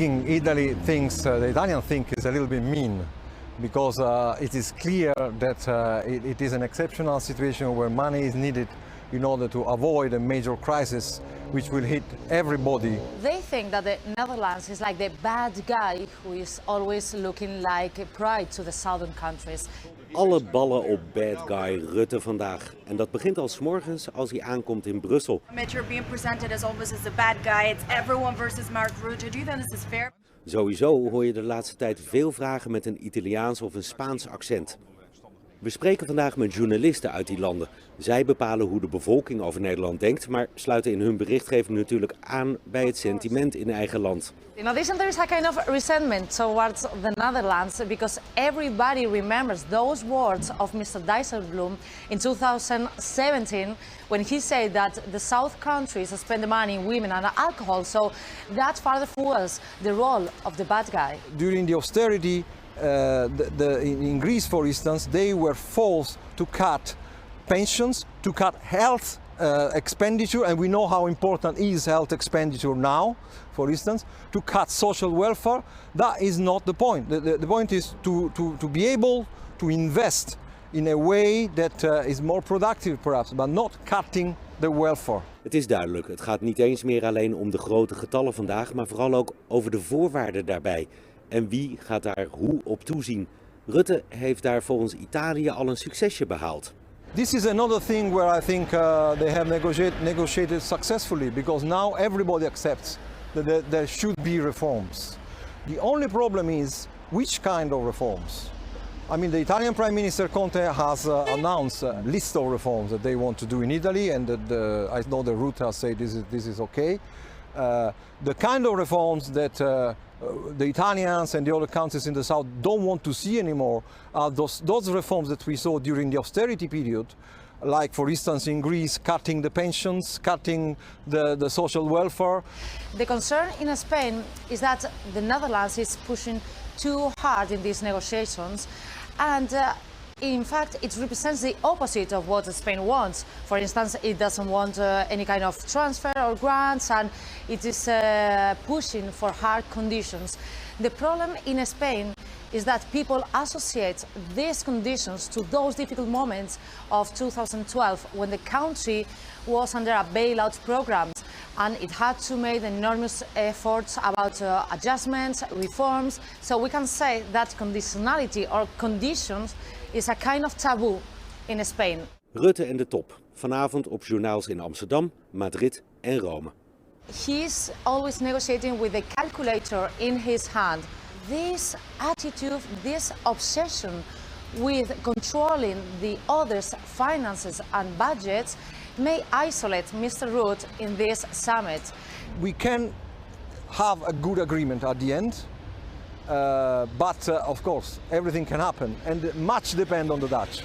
Italy thinks, the Italian think is a little bit mean because it is clear that it is an exceptional situation where money is needed in order to avoid a major crisis which will hit everybody. They think that the Netherlands is like the bad guy who is always looking like a pride to the southern countries. Alle ballen op bad guy Rutte vandaag. En dat begint al 's morgens als hij aankomt in Brussel. You're being presented as always as the bad guy. It's everyone versus Mark Rutte. Do you think this is fair? Sowieso hoor je de laatste tijd veel vragen met een Italiaans of een Spaans accent. We spreken vandaag met journalisten uit die landen. Zij bepalen hoe de bevolking over Nederland denkt, maar sluiten in hun berichtgeving natuurlijk aan bij het sentiment in eigen land. In addition, there is a kind of resentment towards the Netherlands because everybody remembers those words of Mr. Dijsselbloem in 2017 when he said that the South countries spend the money in women and alcohol. So that further fuels the role of the bad guy. During the austerity, in Greece, for instance, they were forced to cut pensions, to cut health expenditure, and we know how important is health expenditure now, for instance, to cut social welfare. That is not the point. The point is to be able to invest in a way that is more productive perhaps, but not cutting the welfare. Het is duidelijk, het gaat niet eens meer alleen om de grote getallen vandaag, maar vooral ook over de voorwaarden daarbij. En wie gaat daar hoe op toezien? Rutte heeft daar volgens Italië al een succesje behaald. This is another thing where I think they have negotiated successfully, because now everybody accepts that there should be reforms. The only problem is which kind of reforms. I mean, the Italian Prime Minister Conte has announced a list of reforms that they want to do in Italy, and I know that Rutte has said this is okay. The kind of reforms that the Italians and the other countries in the south don't want to see anymore are those reforms that we saw during the austerity period, like for instance in Greece, cutting the pensions, cutting the social welfare. The concern in Spain is that the Netherlands is pushing too hard in these negotiations, and in fact, it represents the opposite of what Spain wants. For instance, it doesn't want any kind of transfer or grants, and it is pushing for hard conditions. The problem in Spain is that people associate these conditions to those difficult moments of 2012 when the country was under a bailout program and it had to make enormous efforts about adjustments, reforms. So we can say that conditionality or conditions is a kind of taboo in Spain. Rutte en de top. Vanavond op journaals in Amsterdam, Madrid en Rome. He's always negotiating with a calculator in his hand. This attitude, this obsession with controlling the others' finances and budgets may isolate Mr. Rutte in this summit. We can have a good agreement at the end, but of course everything can happen, and much depends on the Dutch.